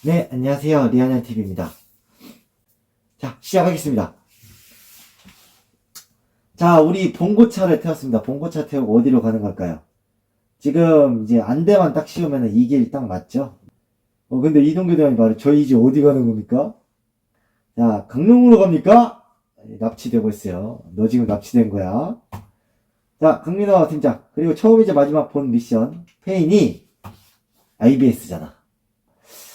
네, 안녕하세요. 리안현TV입니다. 자, 시작하겠습니다. 자, 우리 봉고차를 태웠습니다. 봉고차 태우고 어디로 가는 걸까요? 지금 이제 안대만 딱 씌우면 이 길 딱 맞죠? 근데 이동규 대원이 말해, 저희 이제 어디 가는 겁니까? 자, 강릉으로 갑니까? 납치되고 있어요. 너 지금 납치된 거야. 자, 강민호 팀장. 그리고 처음이자 마지막 본 미션. 페인이 IBS잖아.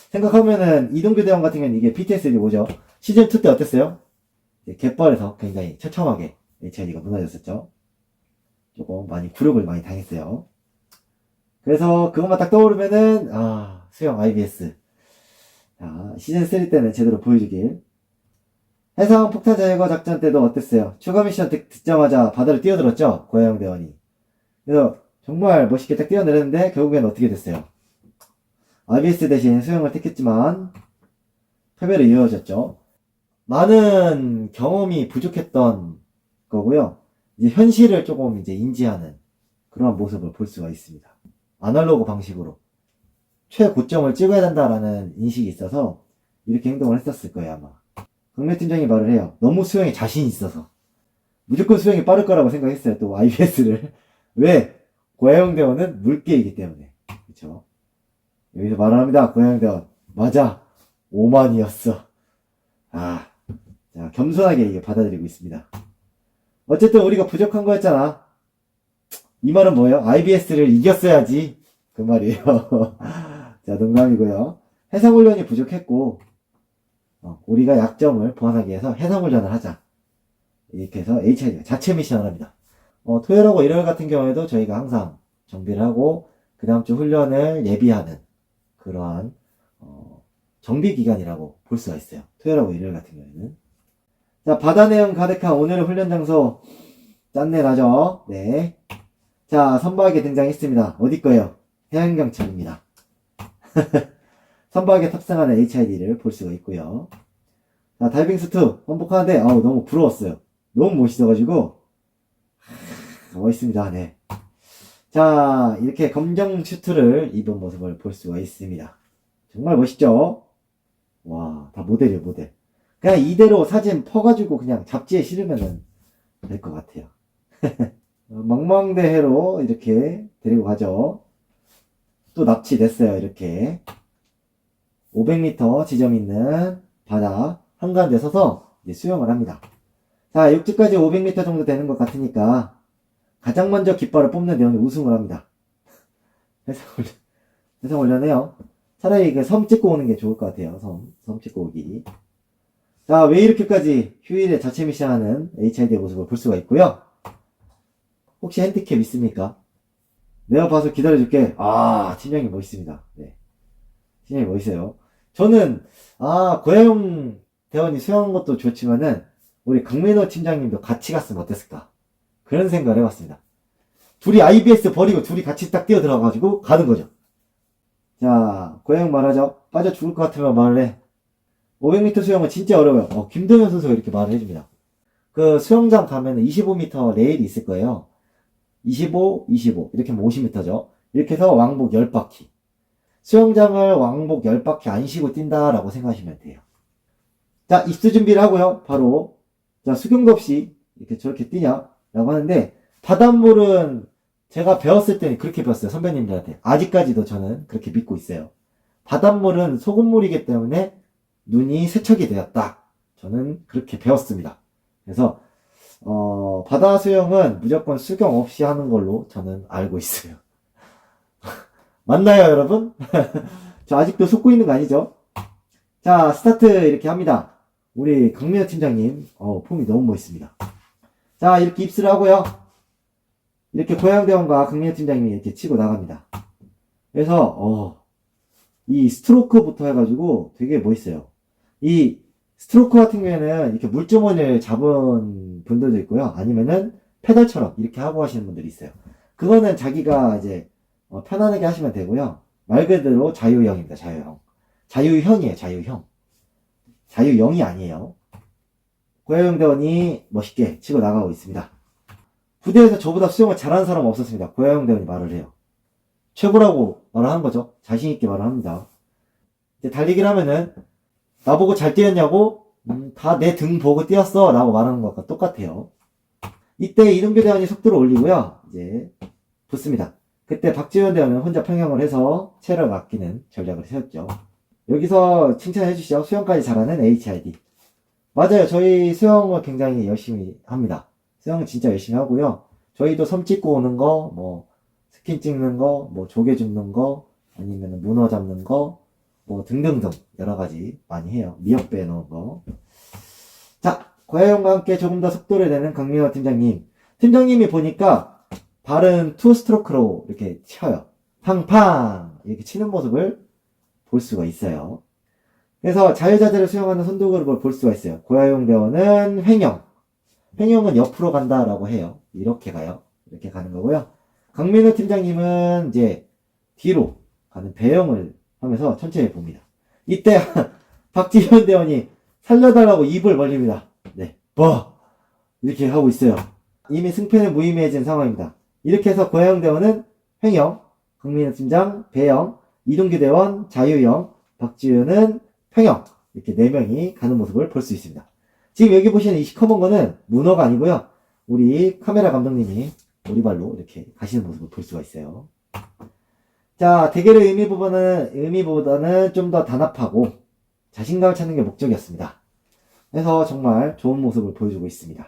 생각하면은 이동규 대원 같은 경우는 이게 PTSD 뭐죠? 시즌2 때 어땠어요? 갯벌에서 굉장히 처참하게 HID가 무너졌었죠. 조금 많이 굴욕을 많이 당했어요. 그래서 그것만 딱 떠오르면은 수영 IBS. 자, 시즌3 때는 제대로 보여주길. 해상 폭탄 제거 작전 때도 어땠어요? 추가 미션 듣자마자 바다로 뛰어들었죠? 고야영 대원이. 그래서 정말 멋있게 딱 뛰어내렸는데 결국엔 어떻게 됐어요? IBS 대신 수영을 택했지만 패배로 이어졌죠. 많은 경험이 부족했던 거고요. 이제 현실을 조금 이제 인지하는 그런 모습을 볼 수가 있습니다. 아날로그 방식으로 최고점을 찍어야 된다라는 인식이 있어서 이렇게 행동을 했었을 거예요, 아마. 강매 팀장이 말을 해요. 너무 수영에 자신이 있어서. 무조건 수영이 빠를 거라고 생각했어요, 또 IBS를. 왜? 고야영 대원은 물개이기 때문에. 그쵸? 여기서 말을 합니다, 고야영 대원. 맞아. 5만이었어. 자, 겸손하게 이게 받아들이고 있습니다. 어쨌든 우리가 부족한 거였잖아. 이 말은 뭐예요? IBS를 이겼어야지. 그 말이에요. 자, 농담이고요. 해상훈련이 부족했고, 우리가 약점을 보완하기 위해서 해상훈련을 하자. 이렇게 해서 HID가 자체 미션을 합니다. 토요일하고 일요일 같은 경우에도 저희가 항상 정비를 하고, 그 다음 주 훈련을 예비하는 그러한, 정비 기간이라고 볼 수가 있어요. 토요일하고 일요일 같은 경우에는. 자, 바다 내용 가득한 오늘의 훈련 장소. 짠내 나죠? 네. 자, 선박에 등장했습니다. 어디 거예요? 해양경찰입니다. 선박에 탑승하는 HID를 볼 수가 있고요. 자, 다이빙 수트 환복하는데 너무 부러웠어요. 너무 멋있어가지고 멋있습니다. 네. 자, 이렇게 검정 슈트를 입은 모습을 볼 수가 있습니다. 정말 멋있죠? 와, 다 모델이에요, 모델. 그냥 이대로 사진 퍼가지고 그냥 잡지에 실으면 될 것 같아요. 망망대해로 이렇게 데리고 가죠. 또 납치됐어요, 이렇게. 500m 지점 있는 바다 한가운데 서서 이제 수영을 합니다. 자, 육지까지 500m 정도 되는 것 같으니까 가장 먼저 깃발을 뽑는 대원이 우승을 합니다. 해상훈련해요. 차라리 섬 찍고 오는 게 좋을 것 같아요. 섬 찍고 오기. 자, 왜 이렇게까지 휴일에 자체 미션하는 HID의 모습을 볼 수가 있고요. 혹시 핸디캡 있습니까? 내가 봐서 기다려줄게. 팀장님 멋있습니다. 네. 팀장님 멋있어요. 저는, 고야영 대원이 수영한 것도 좋지만은, 우리 강민호 팀장님도 같이 갔으면 어땠을까? 그런 생각을 해봤습니다. 둘이 IBS 버리고 둘이 같이 딱 뛰어 들어가가지고 가는 거죠. 자, 고야영 말하죠. 빠져 죽을 것 같으면 말을 해. 500m 수영은 진짜 어려워요. 김동현 선수가 이렇게 말을 해줍니다. 그 수영장 가면은 25m 레일이 있을 거예요. 25, 25. 이렇게 하면 50m죠. 이렇게 해서 왕복 10바퀴. 수영장을 왕복 10바퀴 안 쉬고 뛴다라고 생각하시면 돼요. 자, 입수 준비를 하고요. 바로, 자, 수경도 없이 이렇게 저렇게 뛰냐? 라고 하는데, 바닷물은 제가 배웠을 때는 그렇게 배웠어요. 선배님들한테. 아직까지도 저는 그렇게 믿고 있어요. 바닷물은 소금물이기 때문에 눈이 세척이 되었다. 저는 그렇게 배웠습니다. 그래서, 바다 수영은 무조건 수경 없이 하는 걸로 저는 알고 있어요. 맞나요, 여러분? 저 아직도 속고 있는 거 아니죠? 자, 스타트 이렇게 합니다. 우리 강민호 팀장님, 폼이 너무 멋있습니다. 자, 이렇게 입수를 하고요. 이렇게 고양대원과 강민호 팀장님이 이렇게 치고 나갑니다. 그래서, 이 스트로크부터 해가지고 되게 멋있어요. 이 스트로크 같은 경우에는 이렇게 물주머니를 잡은 분들도 있고요. 아니면은 페달처럼 이렇게 하고 하시는 분들이 있어요. 그거는 자기가 이제 편안하게 하시면 되고요. 말 그대로 자유형입니다. 자유형. 자유형이에요. 자유형. 자유형이 아니에요. 고야영 대원이 멋있게 치고 나가고 있습니다. 부대에서 저보다 수영을 잘하는 사람 없었습니다. 고야영 대원이 말을 해요. 최고라고 말을 하는 거죠. 자신있게 말을 합니다. 이제 달리기를 하면은, 나보고 잘 뛰었냐고? 다 내 등 보고 뛰었어. 라고 말하는 것과 똑같아요. 이때 이동규 대원이 속도를 올리고요. 이제, 붙습니다. 그때 박지현 대원은 혼자 평형을 해서 체력을 아끼는 전략을 세웠죠. 여기서 칭찬해 주시죠. 수영까지 잘하는 HID. 맞아요. 저희 수영을 굉장히 열심히 합니다. 수영 진짜 열심히 하고요. 저희도 섬 찍고 오는 거, 뭐, 스킨 찍는 거, 뭐, 조개 줍는 거, 아니면 문어 잡는 거, 뭐, 등등등 여러 가지 많이 해요. 미역 빼놓은 거. 자, 고야용과 함께 조금 더 속도를 내는 강민호 팀장님. 팀장님이 보니까 발은 투 스트로크로 이렇게 쳐요. 팡팡! 이렇게 치는 모습을 볼 수가 있어요. 그래서 자유자재를 수영하는 선두그룹을 볼 수가 있어요. 고야용 대원은 횡형. 횡형은 옆으로 간다라고 해요. 이렇게 가요. 이렇게 가는 거고요. 강민호 팀장님은 이제 뒤로 가는 배영을 하면서 천천히 봅니다. 이때 박지현 대원이 살려달라고 입을 벌립니다. 네. 뭐 이렇게 하고 있어요. 이미 승패는 무의미해진 상황입니다. 이렇게 해서 고야용 대원은 횡형, 강민호 팀장 배영, 이동규 대원 자유형, 박지현은 평형 이렇게 4명이 가는 모습을 볼 수 있습니다. 지금 여기 보시는 이 시커먼 거는 문어가 아니고요. 우리 카메라 감독님이 오리발로 이렇게 가시는 모습을 볼 수가 있어요. 자, 대결의 의미보다는 좀 더 단합하고 자신감을 찾는 게 목적이었습니다. 그래서 정말 좋은 모습을 보여주고 있습니다.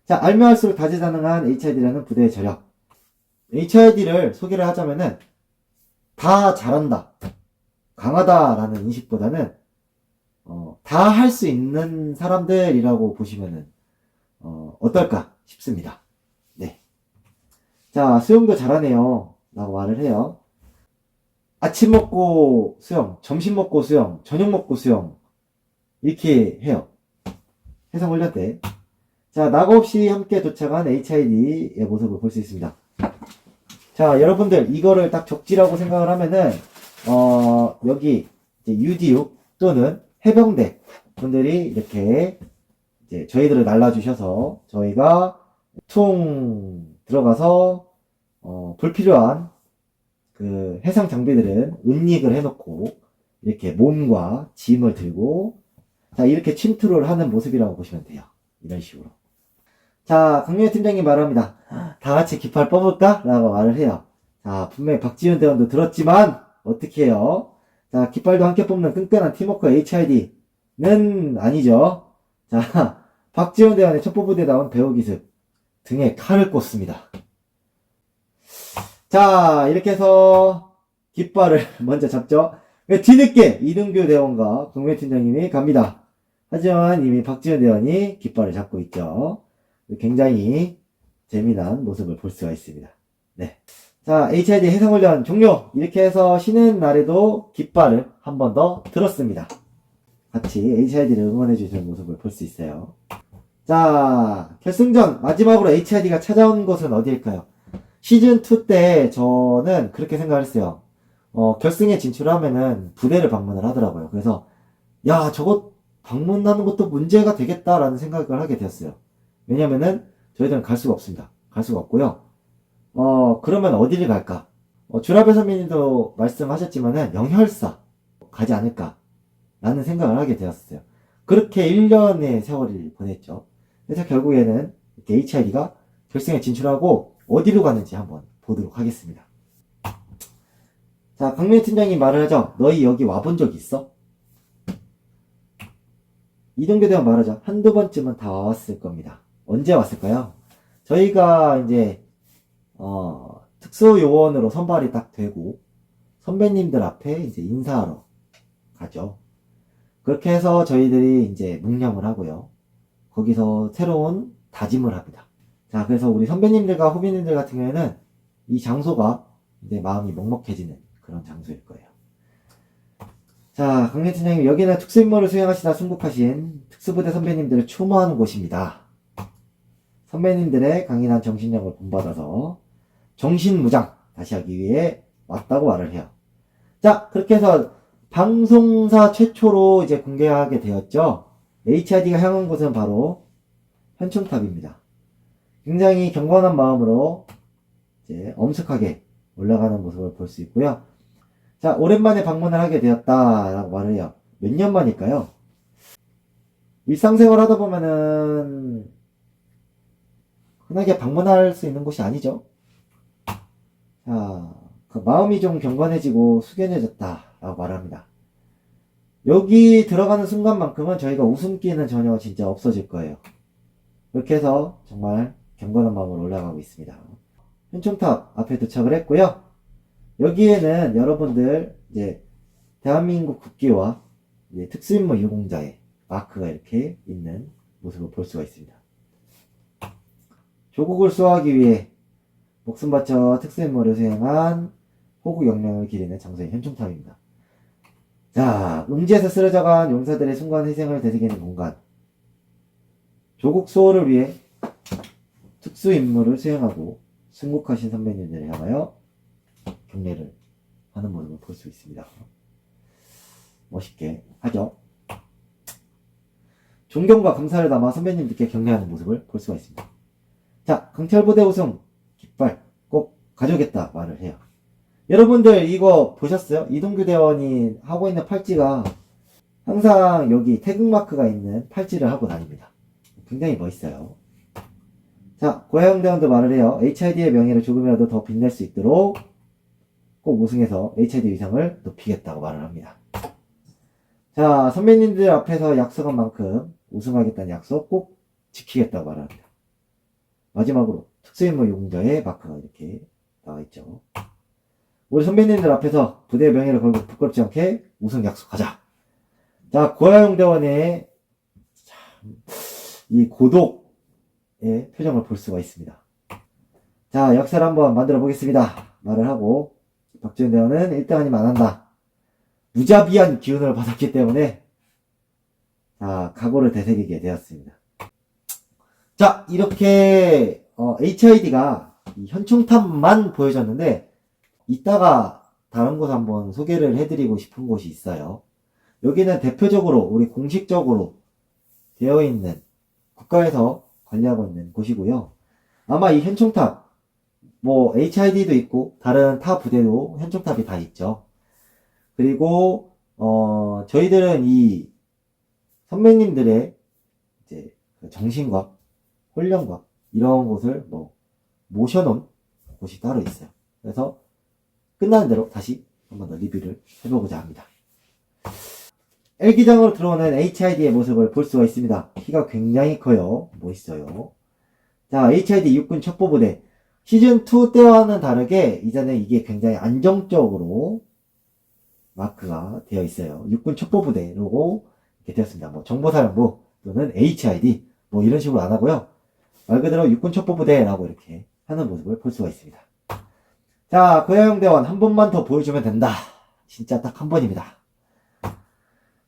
자, 알면 할수록 다재다능한 HID라는 부대의 저력. HID를 소개를 하자면은 다 잘한다, 강하다라는 인식보다는 다 할 수 있는 사람들이라고 보시면은 어떨까 싶습니다. 네. 자, 수영도 잘하네요 라고 말을 해요. 아침 먹고 수영, 점심 먹고 수영, 저녁 먹고 수영 이렇게 해요. 해상훈련 때. 자, 낙 없이 함께 도착한 HID의 모습을 볼 수 있습니다. 자, 여러분들 이거를 딱 적지라고 생각을 하면은 여기 이제 UDU 또는 해병대 분들이 이렇게 이제 저희들을 날라주셔서 저희가 퉁 들어가서 불필요한 그 해상 장비들은 은닉을 해놓고 이렇게 몸과 짐을 들고 자 이렇게 침투를 하는 모습이라고 보시면 돼요. 이런 식으로. 자, 강민호 팀장님 말합니다. 다 같이 깃발 뽑을까? 라고 말을 해요. 자, 분명히 박지훈 대원도 들었지만 어떻게 해요? 자, 깃발도 함께 뽑는 끈끈한 팀워크 HID는 아니죠. 자, 박지훈 대원의 첩보부대에 나온 배우 기습 등에 칼을 꽂습니다. 자, 이렇게 해서 깃발을 먼저 잡죠. 뒤늦게 이동규 대원과 강민호 팀장님이 갑니다. 하지만 이미 박지훈 대원이 깃발을 잡고 있죠. 굉장히 재미난 모습을 볼 수가 있습니다. 네. 자, HID 해상훈련 종료! 이렇게 해서 쉬는 날에도 깃발을 한 번 더 들었습니다. 같이 HID를 응원해주시는 모습을 볼 수 있어요. 자, 결승전 마지막으로 HID가 찾아온 곳은 어디일까요? 시즌2 때 저는 그렇게 생각을 했어요. 결승에 진출하면은 부대를 방문을 하더라고요. 그래서 야, 저거 방문하는 것도 문제가 되겠다라는 생각을 하게 되었어요. 왜냐면은 저희들은 갈 수가 없습니다. 갈 수가 없고요. 그러면 어디를 갈까? 주라벨 선배님도 말씀하셨지만은 영혈사 가지 않을까? 라는 생각을 하게 되었어요. 그렇게 1년의 세월을 보냈죠. 그래서 결국에는 이렇게 HID가 결승에 진출하고 어디로 가는지 한번 보도록 하겠습니다. 자, 강민호 팀장님 말을 하죠. 너희 여기 와본 적 있어? 이동규 대원 말하죠. 한두 번쯤은 다 와왔을 겁니다. 언제 왔을까요? 저희가 이제 특수요원으로 선발이 딱 되고 선배님들 앞에 이제 인사하러 가죠. 그렇게 해서 저희들이 이제 묵념을 하고요. 거기서 새로운 다짐을 합니다. 자, 그래서 우리 선배님들과 후배님들 같은 경우에는 이 장소가 이제 마음이 먹먹해지는 그런 장소일 거예요. 자, 강민 팀장님, 여기는 특수임무를 수행하시다 순국하신 특수부대 선배님들을 추모하는 곳입니다. 선배님들의 강인한 정신력을 본받아서 정신무장 다시 하기 위해 왔다고 말을 해요. 자, 그렇게 해서 방송사 최초로 이제 공개하게 되었죠. HID가 향한 곳은 바로 현충탑입니다. 굉장히 경건한 마음으로 이제 엄숙하게 올라가는 모습을 볼 수 있고요. 자, 오랜만에 방문을 하게 되었다라고 말을 해요. 몇 년 만일까요? 일상생활 하다 보면은 흔하게 방문할 수 있는 곳이 아니죠. 자, 그 마음이 좀 경건해지고 숙연해졌다라고 말합니다. 여기 들어가는 순간만큼은 저희가 웃음기는 전혀 진짜 없어질 거예요. 이렇게 해서 정말 경건한 마음으로 올라가고 있습니다. 현충탑 앞에 도착을 했고요. 여기에는 여러분들 이제 대한민국 국기와 이제 특수임무 유공자의 마크가 이렇게 있는 모습을 볼 수가 있습니다. 조국을 수호하기 위해 목숨 바쳐 특수임무를 수행한 호국 영령을 기리는 장소인 현충탑입니다. 자, 음지에서 쓰러져간 용사들의 순간 희생을 되새기는 공간. 조국 수호를 위해 특수임무를 수행하고 순국하신 선배님들을 향하여 경례를 하는 모습을 볼 수 있습니다. 멋있게 하죠. 존경과 감사를 담아 선배님들께 경례하는 모습을 볼 수가 있습니다. 자, 강철부대 우승 깃발 꼭 가져오겠다 말을 해요. 여러분들 이거 보셨어요? 이동규 대원이 하고 있는 팔찌가 항상 여기 태극마크가 있는 팔찌를 하고 다닙니다. 굉장히 멋있어요. 자, 고해영 대원도 말을 해요. HID의 명예를 조금이라도 더 빛낼 수 있도록 꼭 우승해서 HID 위상을 높이겠다고 말을 합니다. 자, 선배님들 앞에서 약속한 만큼 우승하겠다는 약속 꼭 지키겠다고 말을 합니다. 마지막으로 특수임무 용자의 마크가 이렇게 나와있죠. 우리 선배님들 앞에서 부대의 명예를 걸고 부끄럽지 않게 우승 약속하자. 자, 고해영 대원의 이 고독의 표정을 볼 수가 있습니다. 자, 역사를 한번 만들어 보겠습니다 말을 하고 박지원 대원은 1등 아니면 안 한다. 무자비한 기운을 받았기 때문에 자, 각오를 되새기게 되었습니다. 자, 이렇게 HID가 현충탑만 보여줬는데 이따가 다른 곳 한번 소개를 해드리고 싶은 곳이 있어요. 여기는 대표적으로 우리 공식적으로 되어 있는 국가에서 관리하고 있는 곳이고요. 아마 이 현충탑 뭐 HID도 있고 다른 타 부대도 현충탑이 다 있죠. 그리고 저희들은 이 선배님들의 이제 정신과 훈련과 이런 곳을 뭐 모셔놓은 곳이 따로 있어요. 그래서 끝나는 대로 다시 한번 더 리뷰를 해보고자 합니다. L기장으로 들어오는 HID의 모습을 볼 수가 있습니다. 키가 굉장히 커요. 멋있어요. 자, HID 육군 첩보부대. 시즌2 때와는 다르게 이전에 이게 굉장히 안정적으로 마크가 되어 있어요. 육군 첩보부대로 이렇게 되었습니다. 뭐 정보사령부 또는 HID 뭐 이런 식으로 안 하고요. 말 그대로 육군 첩보부대라고 이렇게 하는 모습을 볼 수가 있습니다. 자, 고해영 대원 한 번만 더 보여주면 된다. 진짜 딱 한 번입니다.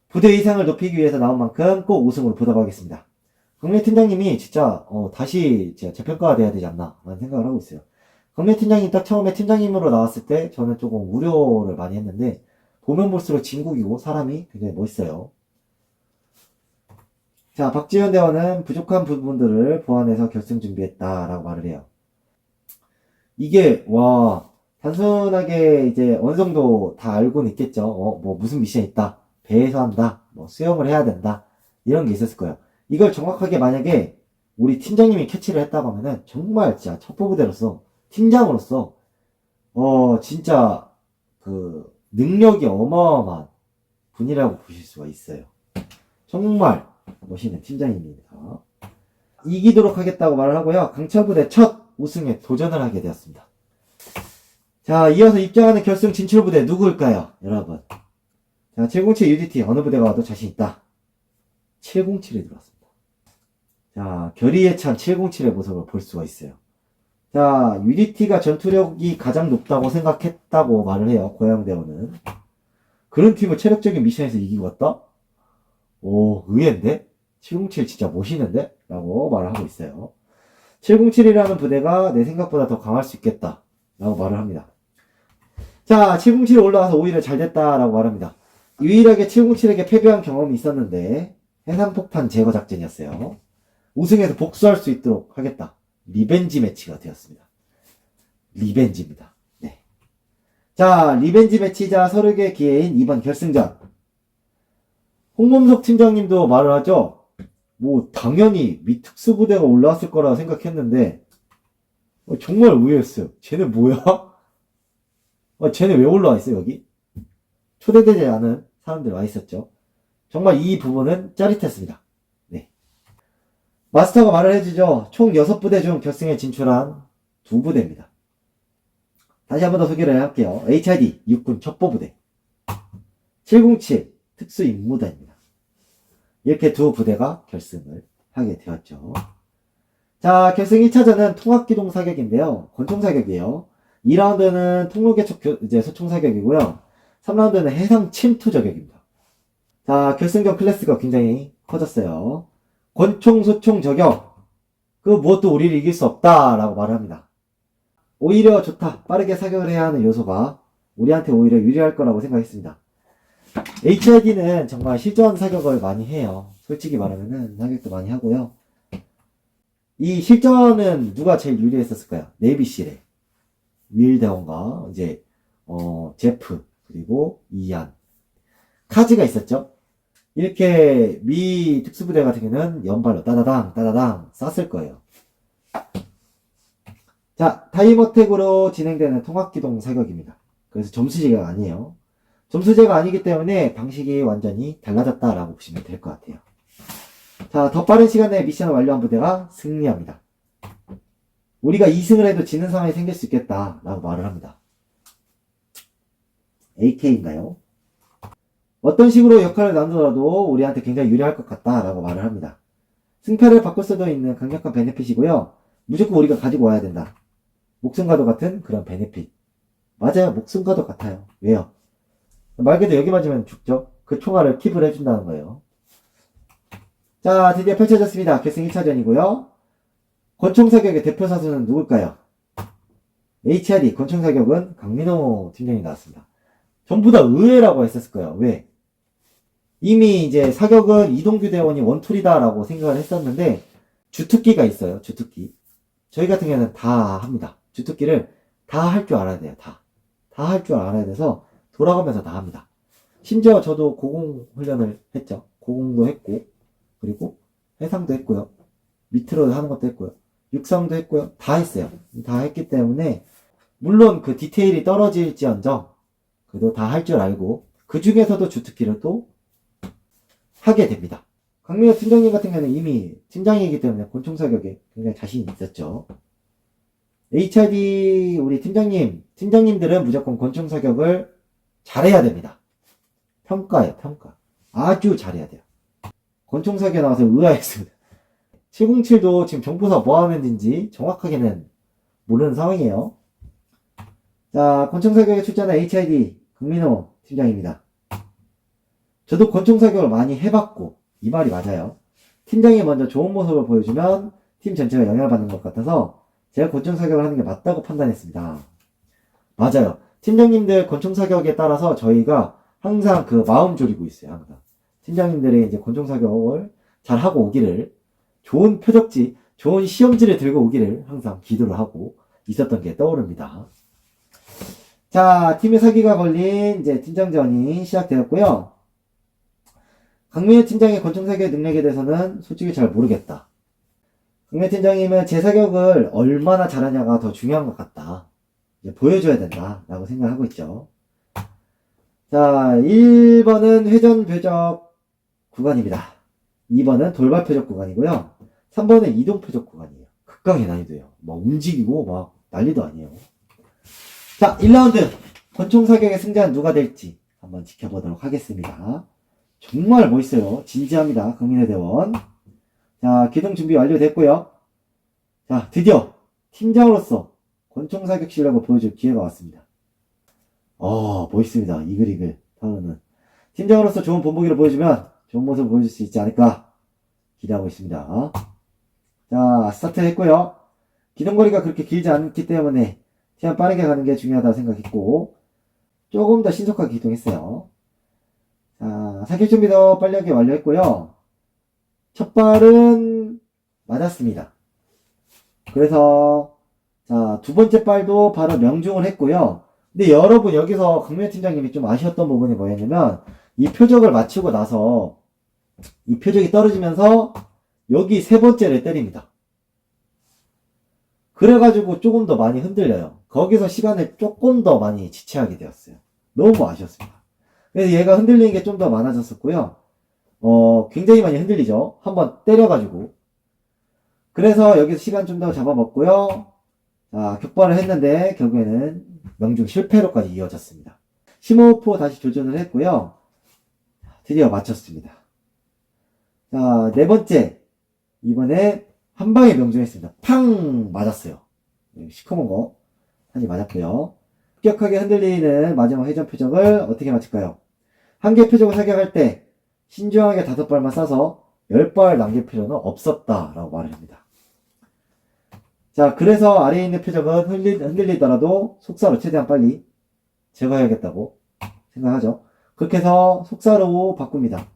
부대 위상을 높이기 위해서 나온 만큼 꼭 우승으로 보답하겠습니다. 강래 팀장님이 진짜 다시 제가 재평가가 돼야 되지 않나 라는 생각을 하고 있어요. 강래 팀장님 딱 처음에 팀장님으로 나왔을 때 저는 조금 우려를 많이 했는데 보면 볼수록 진국이고 사람이 굉장히 멋있어요. 자, 박지현 대원은 부족한 부분들을 보완해서 결승 준비했다라고 말을 해요. 이게 단순하게 이제 어느 정도 다 알고는 있겠죠. 뭐 무슨 미션이 있다. 배에서 한다. 뭐 수영을 해야 된다. 이런 게 있었을 거예요. 이걸 정확하게 만약에 우리 팀장님이 캐치를 했다고 하면은 정말 진짜 첩보부대로서 팀장으로서 진짜 그 능력이 어마어마한 분이라고 보실 수가 있어요. 정말 멋있는 팀장입니다. 이기도록 하겠다고 말을 하고요. 강철부대 첫 우승에 도전을 하게 되었습니다. 자, 이어서 입장하는 결승 진출부대 누구일까요? 여러분. 자, 707 UDT 어느 부대가 와도 자신 있다. 707이 들어왔습니다. 자, 결의에 찬 707의 모습을 볼 수가 있어요. 자, UDT가 전투력이 가장 높다고 생각했다고 말을 해요. 고양대원은. 그런 팀을 체력적인 미션에서 이기고 왔다? 오, 의외인데? 707 진짜 멋있는데? 라고 말을 하고 있어요. 707이라는 부대가 내 생각보다 더 강할 수 있겠다. 라고 말을 합니다. 자, 707이 올라가서 오히려 잘 됐다라고 말합니다. 유일하게 707에게 패배한 경험이 있었는데 해상폭탄 제거 작전이었어요. 우승해서 복수할 수 있도록 하겠다. 리벤지 매치가 되었습니다. 리벤지입니다. 네. 자, 리벤지 매치자 서력의 기회인 이번 결승전. 홍범석 팀장님도 말을 하죠. 뭐 당연히 미특수부대가 올라왔을 거라 생각했는데 정말 의외였어요. 쟤네 뭐야? 쟤네 왜 올라와 있어 여기? 초대되지 않은 사람들 와 있었죠. 정말 이 부분은 짜릿했습니다. 네. 마스터가 말을 해주죠. 총 6부대 중 결승에 진출한 2부대입니다. 다시 한 번 더 소개를 할게요. HID 육군 첩보부대, 707 특수임무단입니다. 이렇게 2부대가 결승을 하게 되었죠. 자, 결승 1차전은 통합기동 사격인데요. 권총 사격이에요. 2라운드는 통로개척 소총 사격이고요. 3라운드는 해상 침투 저격입니다. 자, 결승전 클래스가 굉장히 커졌어요. 권총, 소총 저격. 그 무엇도 우리를 이길 수 없다라고 말을 합니다. 오히려 좋다. 빠르게 사격을 해야 하는 요소가 우리한테 오히려 유리할 거라고 생각했습니다. HID는 정말 실전 사격을 많이 해요. 솔직히 말하면은 사격도 많이 하고요. 이 실전은 누가 제일 유리했었을까요? 네비실에 윌대원과 이제 제프 그리고 이안 카즈가 있었죠. 이렇게 미 특수부대 같은 경우는 연발로 따다당 따다당 쐈을 거예요. 자, 타임어택으로 진행되는 통합기동 사격입니다. 그래서 점수제가 아니에요. 점수제가 아니기 때문에 방식이 완전히 달라졌다라고 보시면 될 것 같아요. 자, 더 빠른 시간 내에 미션을 완료한 부대가 승리합니다. 우리가 2승을 해도 지는 상황이 생길 수 있겠다라고 말을 합니다. AK인가요? 어떤 식으로 역할을 나누더라도 우리한테 굉장히 유리할 것 같다라고 말을 합니다. 승패를 바꿀 수도 있는 강력한 베네핏이고요. 무조건 우리가 가지고 와야 된다. 목숨과도 같은 그런 베네핏. 맞아요. 목숨과도 같아요. 왜요? 말 그대로 여기 맞으면 죽죠. 그 총알을 킵을 해준다는 거예요. 자, 드디어 펼쳐졌습니다. 결승 1차전이고요. 권총사격의 대표 사수는 누굴까요? HID 권총사격은 강민호 팀장이 나왔습니다. 전부 다 의외라고 했었을 거예요. 왜? 이미 이제 사격은 이동규 대원이 원툴이다라고 생각을 했었는데 주특기가 있어요. 주특기. 저희 같은 경우는 다 합니다. 주특기를 다 할 줄 알아야 돼요. 다 할 줄 알아야 돼서 돌아가면서 다 합니다. 심지어 저도 고공 훈련을 했죠. 고공도 했고 그리고 해상도 했고요. 밑으로 하는 것도 했고요. 육상도 했고요. 다 했어요. 다 했기 때문에 물론 그 디테일이 떨어질지언정 그래도 다 할 줄 알고 그 중에서도 주특기를 또 하게 됩니다. 강민호 팀장님 같은 경우는 이미 팀장이기 때문에 권총 사격에 굉장히 자신이 있었죠. HID 우리 팀장님들은 무조건 권총 사격을 잘해야 됩니다. 평가예요, 평가. 아주 잘해야 돼요. 권총 사격에 나와서 의아했습니다. 707도 지금 정보사 뭐 하는 데인지 정확하게는 모르는 상황이에요. 자, 권총 사격에 출전한 HID 강민호 팀장입니다. 저도 권총 사격을 많이 해봤고 이 말이 맞아요. 팀장이 먼저 좋은 모습을 보여주면 팀 전체가 영향을 받는 것 같아서 제가 권총 사격을 하는 게 맞다고 판단했습니다. 맞아요. 팀장님들 권총 사격에 따라서 저희가 항상 그 마음 졸이고 있어요. 항상 팀장님들이 이제 권총 사격을 잘 하고 오기를 좋은 표적지, 좋은 시험지를 들고 오기를 항상 기도를 하고 있었던 게 떠오릅니다. 자, 팀의 사기가 걸린 이제 팀장전이 시작되었고요. 강민호 팀장의 권총 사격 능력에 대해서는 솔직히 잘 모르겠다. 강민호 팀장님은 제 사격을 얼마나 잘하냐가 더 중요한 것 같다. 이제 보여줘야 된다. 라고 생각하고 있죠. 자, 1번은 회전 표적 구간입니다. 2번은 돌발 표적 구간이고요. 3번은 이동 표적 구간이에요. 극강의 난이도예요. 막 움직이고 막 난리도 아니에요. 자, 1라운드 권총 사격의 승자는 누가 될지 한번 지켜보도록 하겠습니다. 정말 멋있어요. 진지합니다. 강민호 대원. 자, 기동 준비 완료됐고요. 자, 드디어 팀장으로서 권총 사격 실력을 보여줄 기회가 왔습니다. 멋있습니다. 이글이글 타오르는 팀장으로서 좋은 본보기를 보여주면 좋은 모습을 보여줄 수 있지 않을까 기대하고 있습니다. 자, 스타트 했고요. 기동거리가 그렇게 길지 않기 때문에 최대한 빠르게 가는 게 중요하다고 생각했고 조금 더 신속하게 기동했어요. 자, 사격 준비도 빠르게 완료했고요. 첫 발은 맞았습니다. 그래서 자, 두 번째 발도 바로 명중을 했고요. 근데 여러분 여기서 강민 팀장님이 좀 아쉬웠던 부분이 뭐였냐면 이 표적을 맞추고 나서 이 표적이 떨어지면서 여기 세 번째를 때립니다. 그래가지고 조금 더 많이 흔들려요. 거기서 시간을 조금 더 많이 지체하게 되었어요. 너무 아쉬웠습니다. 그래서 얘가 흔들리는 게 좀 더 많아졌었고요. 굉장히 많이 흔들리죠. 한번 때려가지고. 그래서 여기서 시간 좀 더 잡아먹고요. 자, 격발을 했는데 결국에는 명중 실패로까지 이어졌습니다. 심호흡호 다시 조준을 했고요. 드디어 맞췄습니다. 자, 네 번째. 이번에 한 방에 명중했습니다. 팡! 맞았어요. 시커먼 거. 한이 맞았고요. 급격하게 흔들리는 마지막 회전 표적을 어떻게 맞출까요? 한 개 표적을 사격할 때 신중하게 5발만 쏴서 10발 남길 필요는 없었다 라고 말을 합니다. 자, 그래서 아래에 있는 표적은 흔들리더라도 속사로 최대한 빨리 제거해야겠다고 생각하죠. 그렇게 해서 속사로 바꿉니다.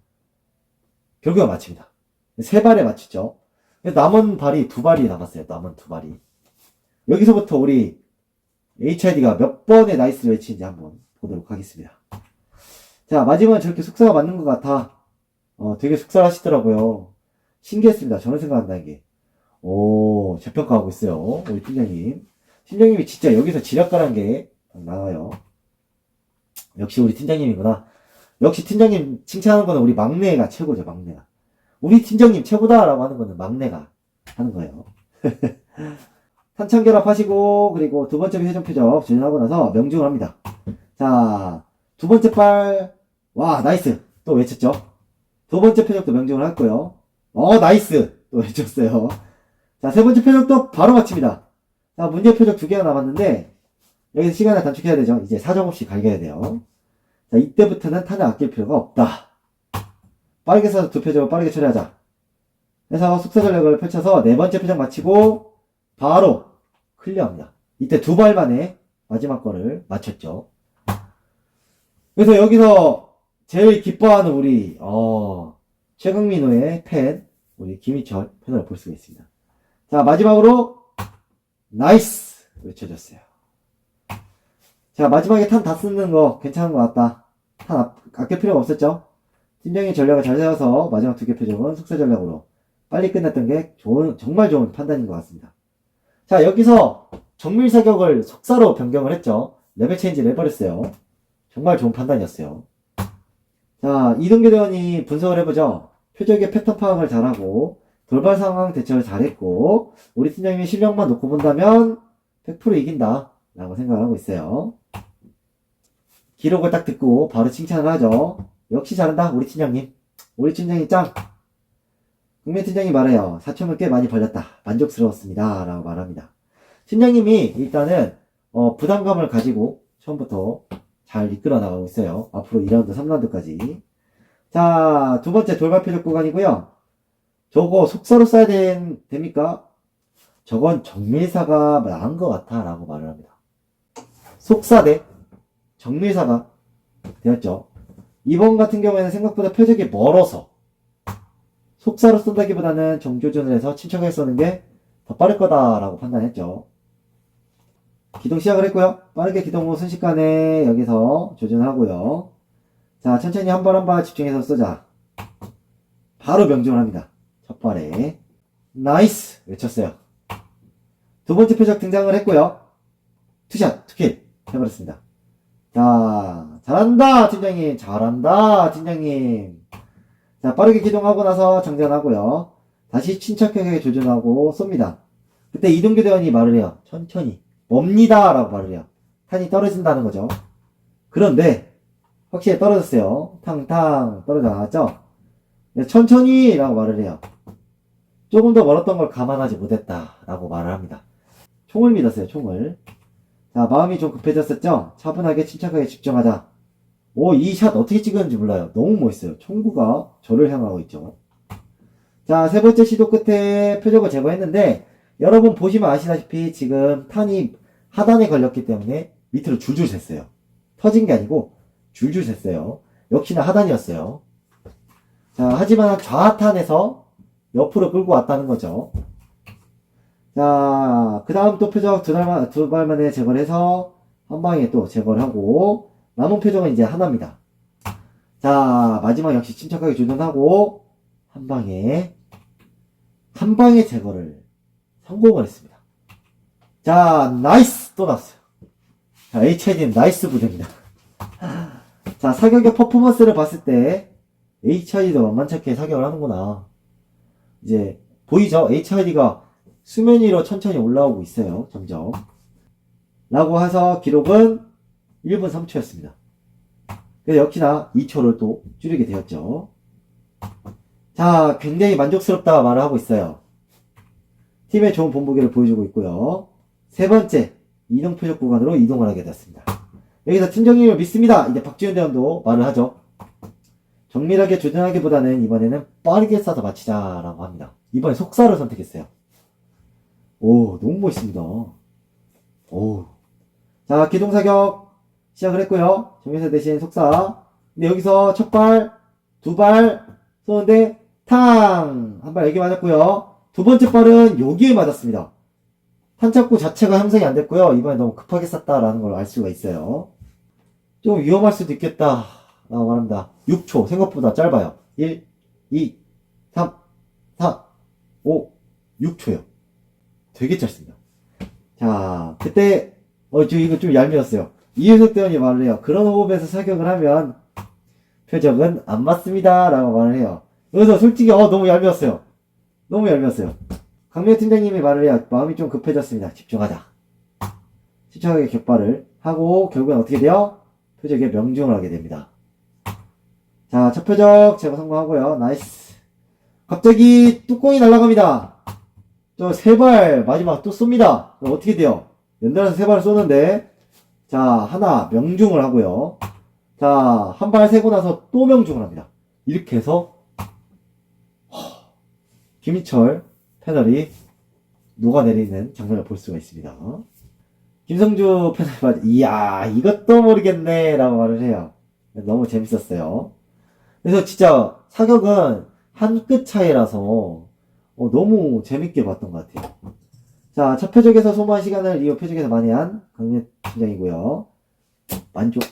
결국은 맞춥니다. 3발에 맞추죠. 남은 발이 2발이 남았어요. 남은 2발이. 여기서부터 우리 HID가 몇 번의 나이스를 외치는지 한번 보도록 하겠습니다. 자, 마지막은 저렇게 속사가 맞는 것 같아. 되게 속살하시더라고요. 신기했습니다. 저는 생각한다는 게. 오, 재평가하고 있어요. 우리 팀장님. 팀장님이 진짜 여기서 지략가란 게 나와요. 역시 우리 팀장님이구나. 역시 팀장님 칭찬하는 거는 우리 막내가 최고죠, 막내가. 우리 팀장님 최고다라고 하는 거는 막내가 하는 거예요. 탄창결합 하시고, 그리고 두 번째 회전 표적 진행하고 나서 명중을 합니다. 자, 두 번째 발, 와, 나이스. 또 외쳤죠. 두 번째 표적도 명중을 했고요. 나이스. 또 외쳤어요. 자, 세 번째 표적도 바로 마칩니다. 자, 문제 표적 2개가 남았는데, 여기서 시간을 단축해야 되죠. 이제 사정없이 갈겨야 돼요. 자, 이때부터는 탄을 아낄 필요가 없다. 빠르게 써서 두 표적을 빠르게 처리하자. 그래서 속사 전략을 펼쳐서 네 번째 표적 마치고, 바로 클리어합니다. 이때 2발 만에 마지막 거를 맞췄죠. 그래서 여기서 제일 기뻐하는 우리, 최강민호의 팬, 우리 김희철 팬을 볼 수가 있습니다. 자, 마지막으로, 나이스! 외쳐줬어요. 자, 마지막에 탄 다 쓰는 거 괜찮은 것 같다. 탄 아낄 필요가 없었죠? 팀장의 전략을 잘 세워서 마지막 2개 표적은 속사 전략으로 빨리 끝냈던 게 정말 좋은 판단인 것 같습니다. 자, 여기서 정밀 사격을 속사로 변경을 했죠. 레벨 체인지를 해버렸어요. 정말 좋은 판단이었어요. 자, 이동규 대원이 분석을 해보죠. 표적의 패턴 파악을 잘하고 돌발 상황 대처를 잘했고 우리 팀장님의 실력만 놓고 본다면 100% 이긴다 라고 생각을 하고 있어요. 기록을 딱 듣고 바로 칭찬을 하죠. 역시 잘한다 우리 팀장님. 우리 팀장님 짱. 국민 팀장이 말해요. 4첨을 꽤 많이 벌렸다. 만족스러웠습니다. 라고 말합니다. 팀장님이 일단은 부담감을 가지고 처음부터 잘 이끌어 나가고 있어요. 앞으로 2라운드, 3라운드까지. 자, 두 번째 돌발 표적 구간이고요. 저거 속사로 써야 됩니까? 저건 정밀사가 나은 것 같아 라고 말을 합니다. 속사 대 정밀사가 되었죠. 이번 같은 경우에는 생각보다 표적이 멀어서 속사로 쏜다기보다는 정조준을 해서 침착하게 쏘는 게 더 빠를 거다라고 판단했죠. 기동 시작을 했고요. 빠르게 기동 후 순식간에 여기서 조준하고요. 자, 천천히 한 발 한 발 집중해서 쏘자. 바로 명중을 합니다. 첫 발에 나이스 외쳤어요. 두 번째 표적 등장을 했고요. 투샷, 투킬 해버렸습니다. 자, 잘한다 팀장님. 잘한다 팀장님. 자, 빠르게 기동하고 나서 장전하고요. 다시 침착하게 조준하고 쏩니다. 그때 이동규 대원이 말을 해요. 천천히. 멉니다 라고 말을 해요. 탄이 떨어진다는 거죠. 그런데 확실히 떨어졌어요. 탕탕 떨어져 나왔죠. 천천히 라고 말을 해요. 조금 더 멀었던 걸 감안하지 못했다 라고 말을 합니다. 총을 믿었어요. 총을. 자, 마음이 좀 급해졌었죠. 차분하게 침착하게 집중하자. 이 샷 어떻게 찍었는지 몰라요. 너무 멋있어요. 총구가 저를 향하고 있죠. 자, 세 번째 시도 끝에 표적을 제거했는데 여러분 보시면 아시다시피 지금 탄이 하단에 걸렸기 때문에 밑으로 줄줄 샜어요. 터진 게 아니고 줄줄 샜어요. 역시나 하단이었어요. 자, 하지만 좌탄에서 옆으로 끌고 왔다는 거죠. 자, 그 다음 또 표적 두 발 만에 제거를 해서 한 방에 또 제거를 하고, 남은 표적은 이제 하나입니다. 자, 마지막 역시 침착하게 조준하고, 한 방에 제거를 성공을 했습니다. 자, 나이스! 또 나왔어요. 자, HID는 나이스 부대입니다. 자, 사격의 퍼포먼스를 봤을 때, HID도 만만찮게 사격을 하는구나. 이제, 보이죠? HID가 수면 위로 천천히 올라오고 있어요. 점점. 라고 해서 기록은 1분 3초였습니다. 그래서 역시나 2초를 또 줄이게 되었죠. 자, 굉장히 만족스럽다 말을 하고 있어요. 팀의 좋은 본보기를 보여주고 있고요. 세 번째, 이동 표적 구간으로 이동을 하게 되었습니다. 여기서 팀장님을 믿습니다. 이제 박지훈 대원도 말을 하죠. 정밀하게 조준하기보다는 이번에는 빠르게 쏴서 마치자라고 합니다. 이번에 속사를 선택했어요. 오, 너무 멋있습니다. 오. 자, 기동사격 시작을 했고요. 정밀사 대신 속사. 근데 여기서 첫 발, 두 발 쏘는데 탕! 한 발 여기 맞았고요. 두 번째 발은 여기에 맞았습니다. 탄착구 자체가 형성이 안 됐고요. 이번에 너무 급하게 쐈다라는 걸 알 수가 있어요. 좀 위험할 수도 있겠다 라고 말합니다. 6초 생각보다 짧아요. 1, 2, 3, 4, 5, 6초요. 되게 짧습니다. 자, 그때 이거 좀 얄미웠어요. 이윤석 대원이 말을 해요. 그런 호흡에서 사격을 하면 표적은 안 맞습니다 라고 말을 해요. 그래서 솔직히 너무 얄미웠어요. 너무 얄미웠어요. 강명 팀장님이 말을 해요. 마음이 좀 급해졌습니다. 집중하자. 집중하게 격발을 하고 결국엔 어떻게 돼요? 표적에 명중을 하게 됩니다. 자, 첫 표적 제거 성공하고요. 나이스. 갑자기 뚜껑이 날아갑니다. 저 세 발 마지막 또 쏩니다. 어떻게 돼요? 연달아서 세 발을 쏘는데 자, 하나 명중을 하고요. 자, 한 발 세고 나서 또 명중을 합니다. 이렇게 해서 김희철 패널이 녹아내리는 장면을 볼 수가 있습니다. 김성주 패널이 이야 이것도 모르겠네 라고 말을 해요. 너무 재밌었어요. 그래서 진짜 사격은 한 끗 차이라서 너무 재밌게 봤던 것 같아요. 자, 첫 표적에서 소모한 시간을 이후 표적에서 만회한 강민 팀장이고요. 만족.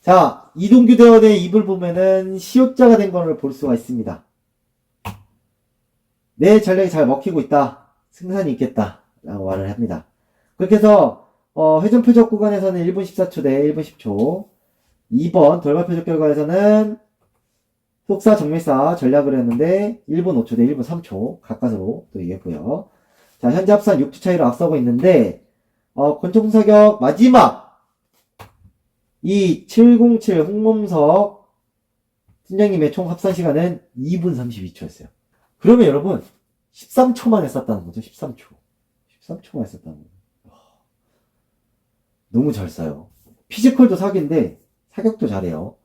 자, 이동규 대원의 입을 보면은 시옷자가 된 것을 볼 수가 있습니다. 내 전략이 잘 먹히고 있다. 승산이 있겠다. 라고 말을 합니다. 그렇게 해서 회전 표적 구간에서는 1분 14초 대 1분 10초 2번 돌발 표적 결과에서는 속사 정밀사 전략을 했는데 1분 5초 대 1분 3초 가까스로 또 얘기했고요. 자, 현재 합산 6초 차이로 앞서고 있는데 권총 사격 마지막 이 707 홍범석 팀장님의 총 합산 시간은 2분 32초였어요. 그러면 여러분 13초 만에 쐈다는 거죠. 13초 만에 쐈다는 거죠. 너무 잘 쏴요. 피지컬도 사기인데 사격도 잘해요.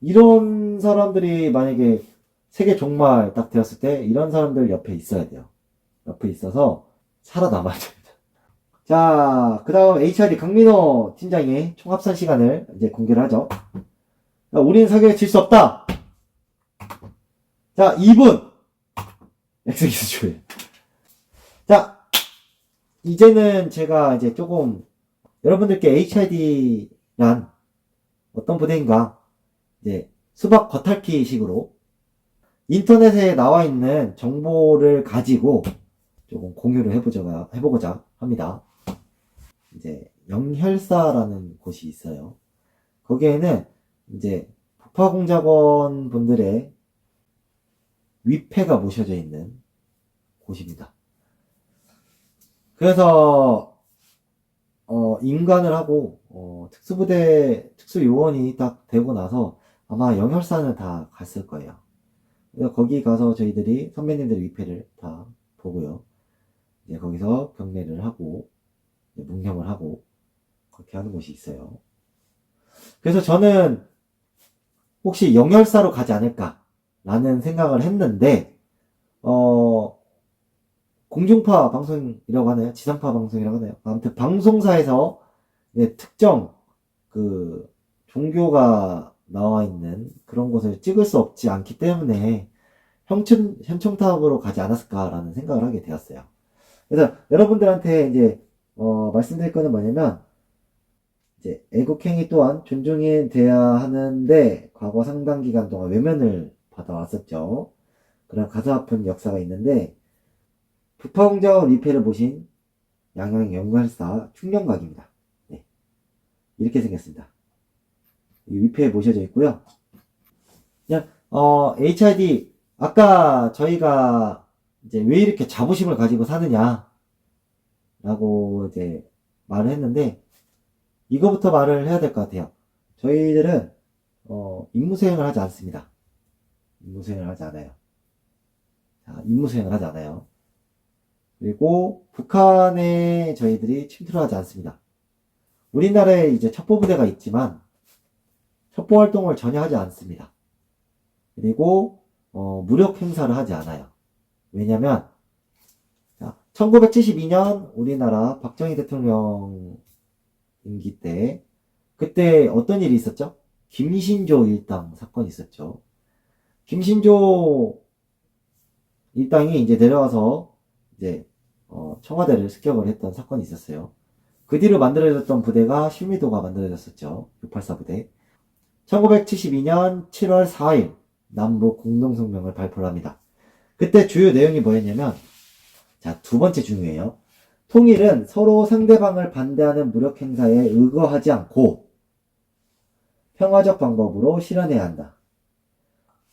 이런 사람들이 만약에 세계 종말 딱 되었을 때 이런 사람들 옆에 있어야 돼요. 옆에 있어서 살아남아야 됩니다. 자, 그 다음 HRD 강민호 팀장이 총 합산 시간을 이제 공개를 하죠. 자, 우리는 사격에 질 수 없다. 자, 2분 엑스기스 조회. 자, 이제는 제가 이제 조금 여러분들께 HID란 어떤 부대인가 이제 수박 겉핥기 식으로 인터넷에 나와 있는 정보를 가지고 조금 공유를 해보고자 합니다. 이제 영혈사라는 곳이 있어요. 거기에는 이제 북파공작원 분들의 위패가 모셔져 있는 곳입니다. 그래서 임관을 하고 특수부대 특수요원이 딱 되고 나서 아마 영혈사는 다 갔을 거예요. 그래서 거기 가서 저희들이 선배님들의 위패를 다 보고요. 이제 거기서 경례를 하고 묵념을 하고 그렇게 하는 곳이 있어요. 그래서 저는 혹시 영혈사로 가지 않을까라는 생각을 했는데 공중파 방송이라고 하나요? 지상파 방송이라고 하나요? 아무튼 방송사에서 특정 그 종교가 나와 있는 그런 곳을 찍을 수 없지 않기 때문에 현충탑으로 가지 않았을까라는 생각을 하게 되었어요. 그래서 여러분들한테 이제 말씀드릴 거는 뭐냐면 이제 애국행위 또한 존중해야 하는데 과거 상당 기간 동안 외면을 받아왔었죠. 그런 가슴 아픈 역사가 있는데 북파공자원 위패를 보신 양양 연구할사 충령각입니다. 네, 이렇게 생겼습니다. 이 위패에 모셔져 있고요. 그냥 HID 아까 저희가 이제 왜 이렇게 자부심을 가지고 사느냐 라고 이제 말을 했는데 이거부터 말을 해야 될 것 같아요. 저희들은 임무수행을 하지 않습니다. 임무수행을 하지 않아요. 자, 임무수행을 하지 않아요. 그리고 북한에 저희들이 침투를 하지 않습니다. 우리나라에 이제 첩보부대가 있지만 첩보 활동을 전혀 하지 않습니다. 그리고 무력 행사를 하지 않아요. 왜냐면 1972년 우리나라 박정희 대통령 임기 때 그때 어떤 일이 있었죠? 김신조 일당 사건이 있었죠. 김신조 일당이 이제 내려와서 이제 청와대를 습격을 했던 사건이 있었어요. 그 뒤로 만들어졌던 부대가 실미도가 만들어졌었죠. 684 부대. 1972년 7월 4일 남북 공동성명을 발표를 합니다. 그때 주요 내용이 뭐였냐면 자, 두 번째 중요해요. 통일은 서로 상대방을 반대하는 무력 행사에 의거하지 않고 평화적 방법으로 실현해야 한다.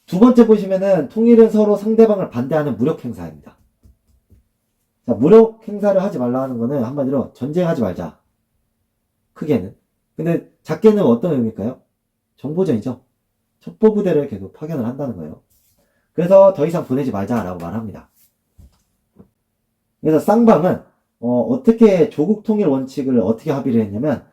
두 번째 보시면은 통일은 서로 상대방을 반대하는 무력 행사입니다. 자, 무력 행사를 하지 말라 하는 거는 한마디로 전쟁하지 말자. 크게는. 근데 작게는 어떤 의미일까요? 정보전이죠. 첩보부대를 계속 파견을 한다는 거예요. 그래서 더 이상 보내지 말자라고 말합니다. 그래서 쌍방은 어떻게 조국 통일 원칙을 어떻게 합의를 했냐면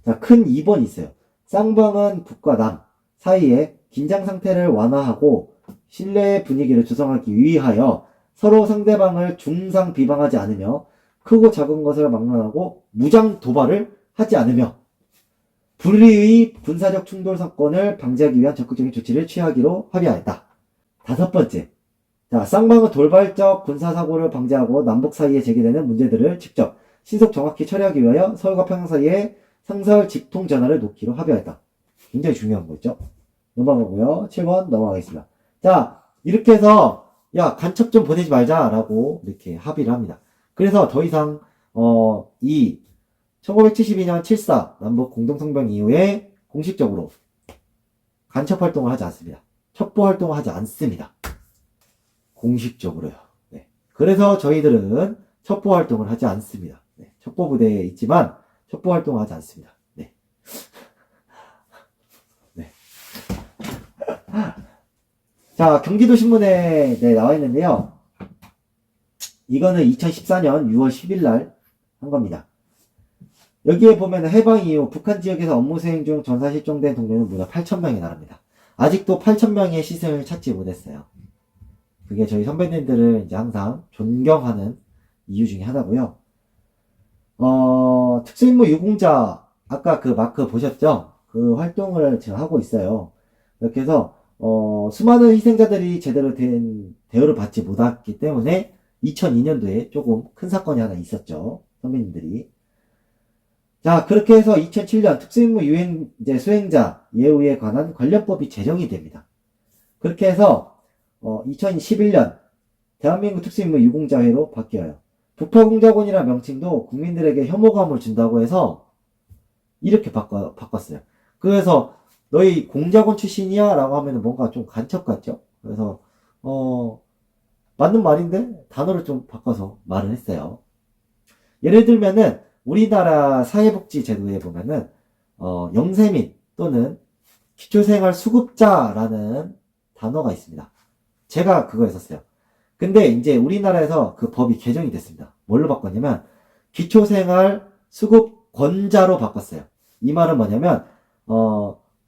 자, 큰 2번이 있어요. 쌍방은 북과 남 사이에 긴장 상태를 완화하고 신뢰의 분위기를 조성하기 위하여 서로 상대방을 중상 비방하지 않으며 크고 작은 것을 막론하고 무장 도발을 하지 않으며 불의의 군사적 충돌 사건을 방지하기 위한 적극적인 조치를 취하기로 합의하였다. 다섯 번째. 자, 쌍방은 돌발적 군사사고를 방지하고 남북 사이에 제기되는 문제들을 직접 신속 정확히 처리하기 위하여 서울과 평양 사이에 상설 직통 전화를 놓기로 합의하였다. 굉장히 중요한 거 있죠? 넘어가고요. 7번 넘어가겠습니다. 자, 이렇게 해서 야, 간첩 좀 보내지 말자라고 이렇게 합의를 합니다. 그래서 더 이상 이 1972년 7.4 남북 공동성명 이후에 공식적으로 간첩 활동을 하지 않습니다. 첩보 활동을 하지 않습니다. 공식적으로요. 네. 그래서 저희들은 첩보 활동을 하지 않습니다. 네. 첩보 부대에 있지만 첩보 활동을 하지 않습니다. 네. 네. 자, 경기도 신문에 네, 나와 있는데요. 이거는 2014년 6월 10일 날 한 겁니다. 여기에 보면 해방 이후 북한 지역에서 업무 수행 중 전사 실종된 동료는 무려 8,000명에 달합니다. 아직도 8,000명의 시신을 찾지 못했어요. 그게 저희 선배님들을 이제 항상 존경하는 이유 중에 하나고요. 특수임무 유공자 아까 그 마크 보셨죠? 그 활동을 지금 하고 있어요. 이렇게 해서 수많은 희생자들이 제대로 된 대우를 받지 못했기 때문에 2002년도에 조금 큰 사건이 하나 있었죠. 선배님들이. 자, 그렇게 해서 2007년 특수임무 이제 수행자 예우에 관한 관련법이 제정이 됩니다. 그렇게 해서 2011년 대한민국 특수임무 유공자회로 바뀌어요. 북파공작원이라는 명칭도 국민들에게 혐오감을 준다고 해서 이렇게 바꿨어요. 그래서 너희 공작원 출신이야? 라고 하면 뭔가 좀 간첩 같죠? 그래서 맞는 말인데 단어를 좀 바꿔서 말을 했어요. 예를 들면은 우리나라 사회복지 제도에 보면은 영세민 또는 기초생활수급자라는 단어가 있습니다. 제가 그거 했었어요. 근데 이제 우리나라에서 그 법이 개정이 됐습니다. 뭘로 바꿨냐면 기초생활수급권자로 바꿨어요. 이 말은 뭐냐면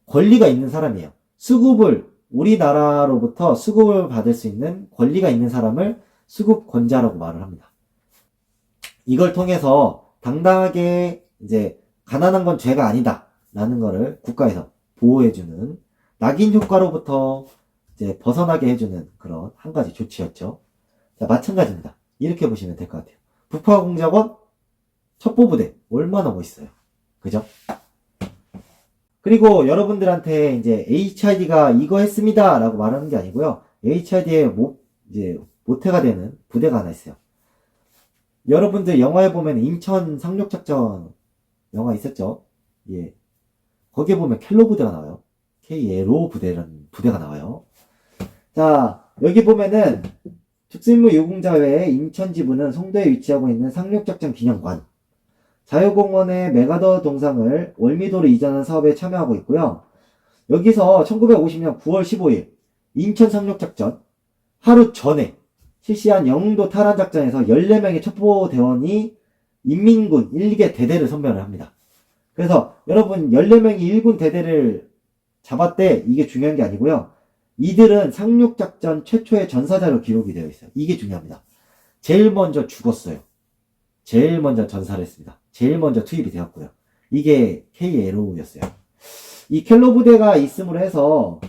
권리가 있는 사람이에요. 우리나라로부터 수급을 받을 수 있는 권리가 있는 사람을 수급권자라고 말을 합니다. 이걸 통해서 당당하게 이제 가난한 건 죄가 아니다 라는 거를 국가에서 보호해주는 낙인 효과로부터 이제 벗어나게 해주는 그런 한 가지 조치였죠. 자, 마찬가지입니다. 이렇게 보시면 될 것 같아요. 북파공작원 첩보부대 얼마나 멋있어요. 그죠? 그리고 여러분들한테 이제 HID가 이거 했습니다 라고 말하는 게 아니고요. HID의 이제 모태가 되는 부대가 하나 있어요. 여러분들 영화에 보면 인천 상륙작전 영화 있었죠? 예. 거기에 보면 켈로 부대가 나와요. K예로 부대라는 부대가 나와요. 자, 여기 보면은 특수임무 유공자 외에 인천 지부는 송도에 위치하고 있는 상륙작전 기념관, 자유공원의 메가더 동상을 월미도로 이전하는 사업에 참여하고 있고요. 여기서 1950년 9월 15일 인천 상륙작전 하루 전에 실시한 영흥도 탈환작전에서 14명의 첩보대원이 인민군 1개 대대를 선멸을 합니다. 그래서 여러분 14명이 1군 대대를 잡았대, 이게 중요한 게 아니고요. 이들은 상륙작전 최초의 전사자로 기록이 되어 있어요. 이게 중요합니다. 제일 먼저 죽었어요. 제일 먼저 전사를 했습니다. 제일 먼저 투입이 되었고요. 이게 KLO였어요. 이 켈로 부대가 있음으로 해서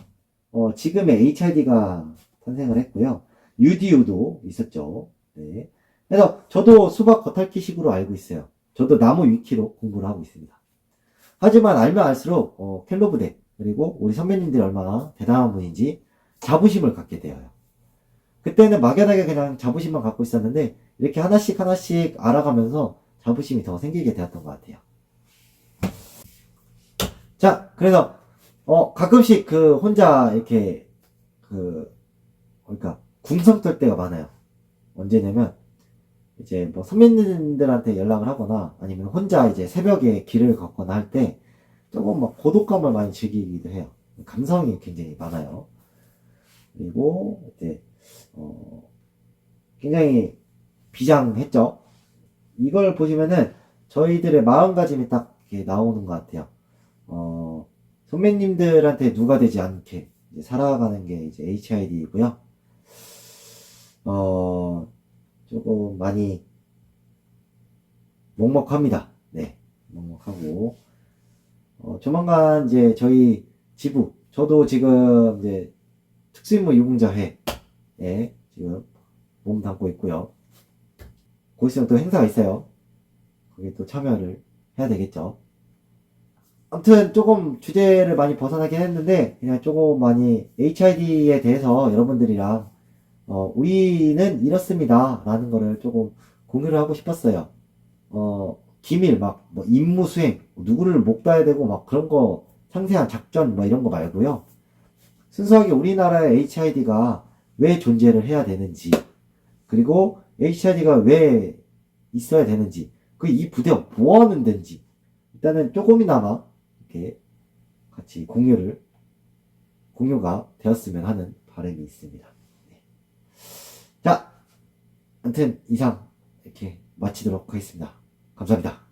지금의 HID가 탄생을 했고요. UDU도 있었죠. 네. 그래서 저도 수박 겉핥기식으로 알고 있어요. 저도 나무 위키로 공부를 하고 있습니다. 하지만 알면 알수록 켈로 부대, 그리고 우리 선배님들이 얼마나 대단한 분인지 자부심을 갖게 되어요. 그때는 막연하게 그냥 자부심만 갖고 있었는데 이렇게 하나씩 하나씩 알아가면서 자부심이 더 생기게 되었던 것 같아요. 자, 그래서 가끔씩 혼자 이렇게 그러니까 궁성 떨 때가 많아요. 언제냐면 이제 뭐 선배님들한테 연락을 하거나 아니면 혼자 이제 새벽에 길을 걷거나 할 때 조금 막 고독감을 많이 즐기기도 해요. 감성이 굉장히 많아요. 그리고 이제 굉장히 비장했죠. 이걸 보시면은 저희들의 마음가짐이 딱 이렇게 나오는 것 같아요. 선배님들한테 누가 되지 않게 이제 살아가는 게 이제 HID이고요. 조금 많이 먹먹합니다. 네, 먹먹하고 조만간 이제 저희 지부, 저도 지금 이제 특수임무 유공자회에 지금 몸 담고 있고요. 곧 있으면 또 행사가 있어요. 거기에 또 참여를 해야 되겠죠. 아무튼 조금 주제를 많이 벗어나긴 했는데 그냥 조금 많이 HID에 대해서 여러분들이랑 우리는 이렇습니다 라는 거를 조금 공유를 하고 싶었어요. 기밀 막 뭐 임무 수행, 누구를 목다야 되고 막 그런 거 상세한 작전 뭐 이런 거 말고요. 순수하게 우리나라의 HID가 왜 존재를 해야 되는지, 그리고 HID가 왜 있어야 되는지, 그 이 부대가 뭐 하는 데인지 일단은 조금이나마 이렇게 같이 공유가 되었으면 하는 바람이 있습니다. 네. 자, 아무튼 이상 이렇게 마치도록 하겠습니다. 감사합니다.